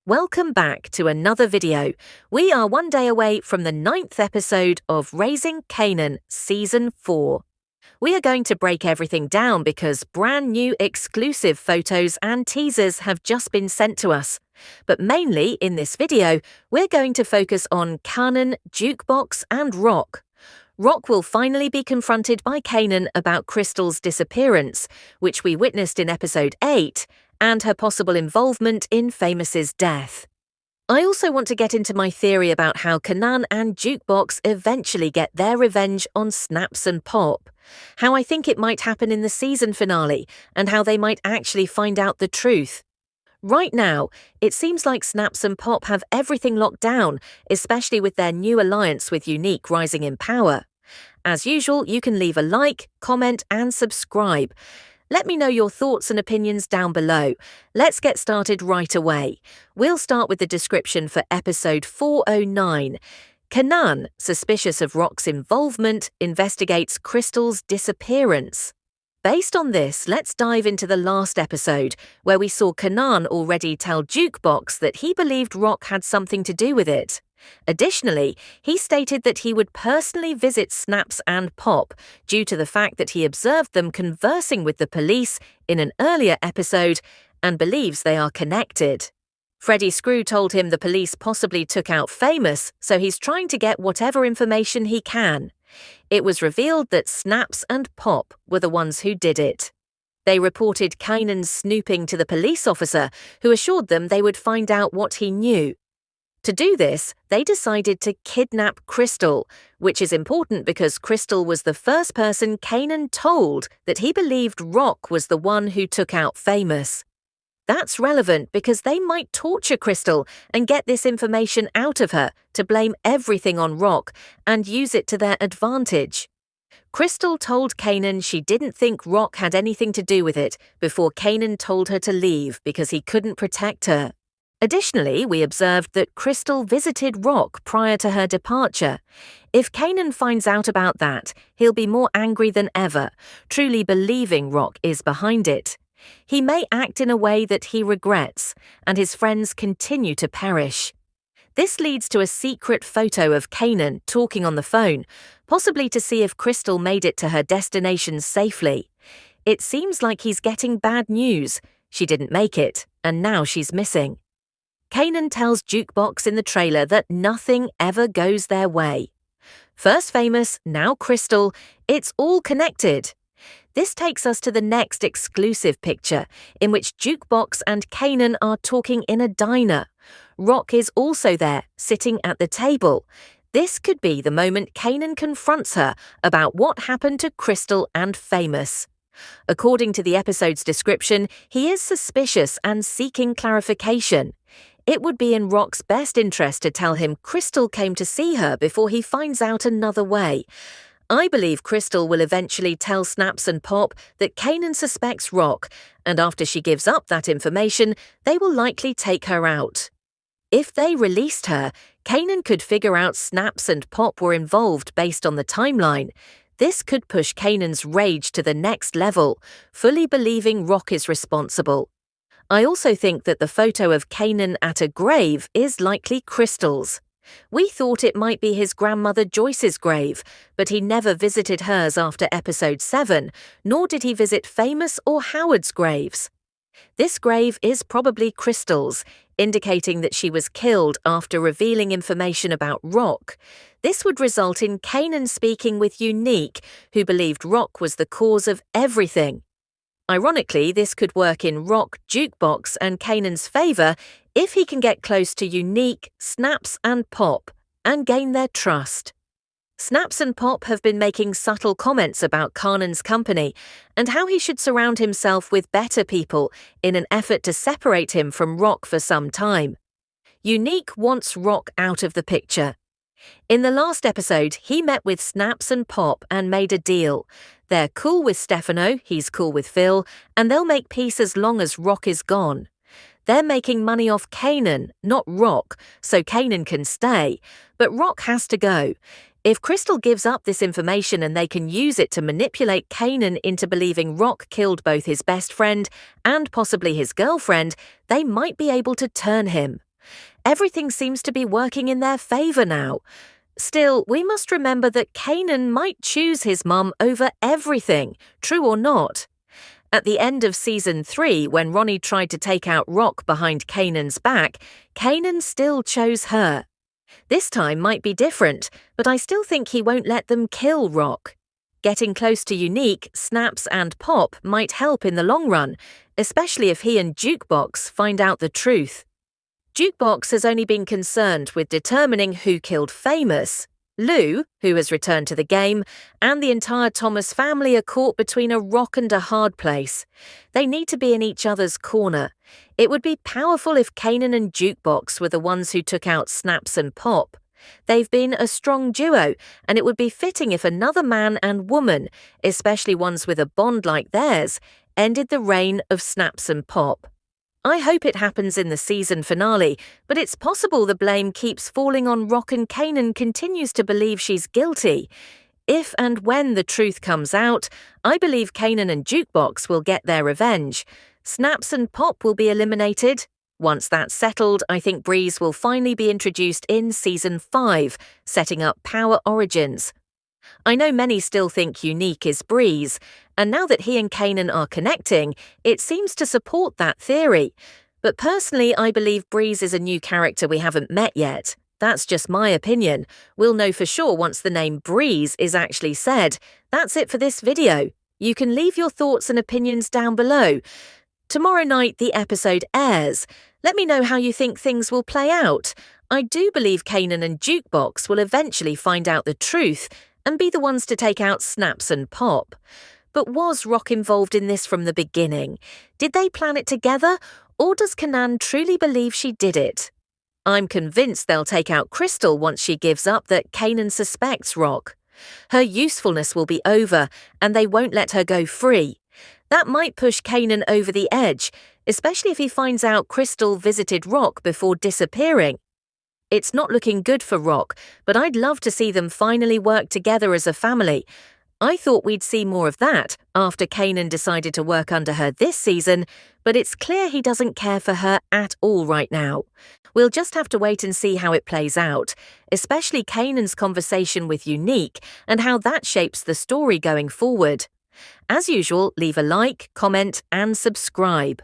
Welcome back to another video. We are one day away from the 9th episode of Raising Kanan Season 4. We are going to break everything down because brand new exclusive photos and teasers have just been sent to us. But mainly in this video, we're going to focus on Kanan, Jukebox and Rock. Rock will finally be confronted by Kanan about Crystal's disappearance, which we witnessed in episode 8, and her possible involvement in Famous's death. I also want to get into my theory about how Kanan and Jukebox eventually get their revenge on Snaps and Pop, how I think it might happen in the season finale, and how they might actually find out the truth. Right now, it seems like Snaps and Pop have everything locked down, especially with their new alliance with Unique rising in power. As usual, you can leave a like, comment and subscribe. Let me know your thoughts and opinions down below. Let's get started right away. We'll start with the description for episode 409. Kanan, suspicious of Rock's involvement, investigates Crystal's disappearance. Based on this, let's dive into the last episode, where we saw Kanan already tell Jukebox that he believed Rock had something to do with it. Additionally, he stated that he would personally visit Snaps and Pop due to the fact that he observed them conversing with the police in an earlier episode and believes they are connected. Freddie Screw told him the police possibly took out Famous, so he's trying to get whatever information he can. It was revealed that Snaps and Pop were the ones who did it. They reported Kanan's snooping to the police officer, who assured them they would find out what he knew. To do this, they decided to kidnap Crystal, which is important because Crystal was the first person Kanan told that he believed Rock was the one who took out Famous. That's relevant because they might torture Crystal and get this information out of her to blame everything on Rock and use it to their advantage. Crystal told Kanan she didn't think Rock had anything to do with it before Kanan told her to leave because he couldn't protect her. Additionally, we observed that Crystal visited Rock prior to her departure. If Kanan finds out about that, he'll be more angry than ever, truly believing Rock is behind it. He may act in a way that he regrets, and his friends continue to perish. This leads to a secret photo of Kanan talking on the phone, possibly to see if Crystal made it to her destination safely. It seems like he's getting bad news. She didn't make it, and now she's missing. Kanan tells Jukebox in the trailer that nothing ever goes their way. First Famous, now Crystal, it's all connected. This takes us to the next exclusive picture, in which Jukebox and Kanan are talking in a diner. Rock is also there, sitting at the table. This could be the moment Kanan confronts her about what happened to Crystal and Famous. According to the episode's description, he is suspicious and seeking clarification. It would be in Rock's best interest to tell him Crystal came to see her before he finds out another way. I believe Crystal will eventually tell Snaps and Pop that Kanan suspects Rock, and after she gives up that information, they will likely take her out. If they released her, Kanan could figure out Snaps and Pop were involved based on the timeline. This could push Kanan's rage to the next level, fully believing Rock is responsible. I also think that the photo of Kanan at a grave is likely Crystal's. We thought it might be his grandmother Joyce's grave, but he never visited hers after episode 7, nor did he visit Famous or Howard's graves. This grave is probably Crystal's, indicating that she was killed after revealing information about Rock. This would result in Kanan speaking with Unique, who believed Rock was the cause of everything. Ironically, this could work in Rock, Jukebox and Kanan's favour if he can get close to Unique, Snaps and Pop and gain their trust. Snaps and Pop have been making subtle comments about Kanan's company and how he should surround himself with better people in an effort to separate him from Rock for some time. Unique wants Rock out of the picture. In the last episode, he met with Snaps and Pop and made a deal. They're cool with Stefano, he's cool with Phil, and they'll make peace as long as Rock is gone. They're making money off Kanan, not Rock, so Kanan can stay, but Rock has to go. If Crystal gives up this information and they can use it to manipulate Kanan into believing Rock killed both his best friend and possibly his girlfriend, they might be able to turn him. Everything seems to be working in their favor now. Still, we must remember that Kanan might choose his mum over everything, true or not. At the end of Season 3, when Ronnie tried to take out Rock behind Kanan's back, Kanan still chose her. This time might be different, but I still think he won't let them kill Rock. Getting close to Unique, Snaps and Pop might help in the long run, especially if he and Jukebox find out the truth. Jukebox has only been concerned with determining who killed Famous. Lou, who has returned to the game, and the entire Thomas family are caught between a rock and a hard place. They need to be in each other's corner. It would be powerful if Kanan and Jukebox were the ones who took out Snaps and Pop. They've been a strong duo, and it would be fitting if another man and woman, especially ones with a bond like theirs, ended the reign of Snaps and Pop. I hope it happens in the season finale, but it's possible the blame keeps falling on Rock and Kanan continues to believe she's guilty. If and when the truth comes out, I believe Kanan and Jukebox will get their revenge. Snaps and Pop will be eliminated. Once that's settled, I think Breeze will finally be introduced in Season 5, setting up Power Origins. I know many still think Unique is Breeze, and now that he and Kanan are connecting, it seems to support that theory. But personally, I believe Breeze is a new character we haven't met yet. That's just my opinion. We'll know for sure once the name Breeze is actually said. That's it for this video. You can leave your thoughts and opinions down below. Tomorrow night the episode airs. Let me know how you think things will play out. I do believe Kanan and Jukebox will eventually find out the truth and be the ones to take out Snaps and Pop. But was Rock involved in this from the beginning? Did they plan it together, or does Kanan truly believe she did it? I'm convinced they'll take out Crystal once she gives up that Kanan suspects Rock. Her usefulness will be over, and they won't let her go free. That might push Kanan over the edge, especially if he finds out Crystal visited Rock before disappearing. It's not looking good for Rock, but I'd love to see them finally work together as a family. I thought we'd see more of that after Kanan decided to work under her this season, but it's clear he doesn't care for her at all right now. We'll just have to wait and see how it plays out, especially Kanan's conversation with Unique and how that shapes the story going forward. As usual, leave a like, comment and subscribe.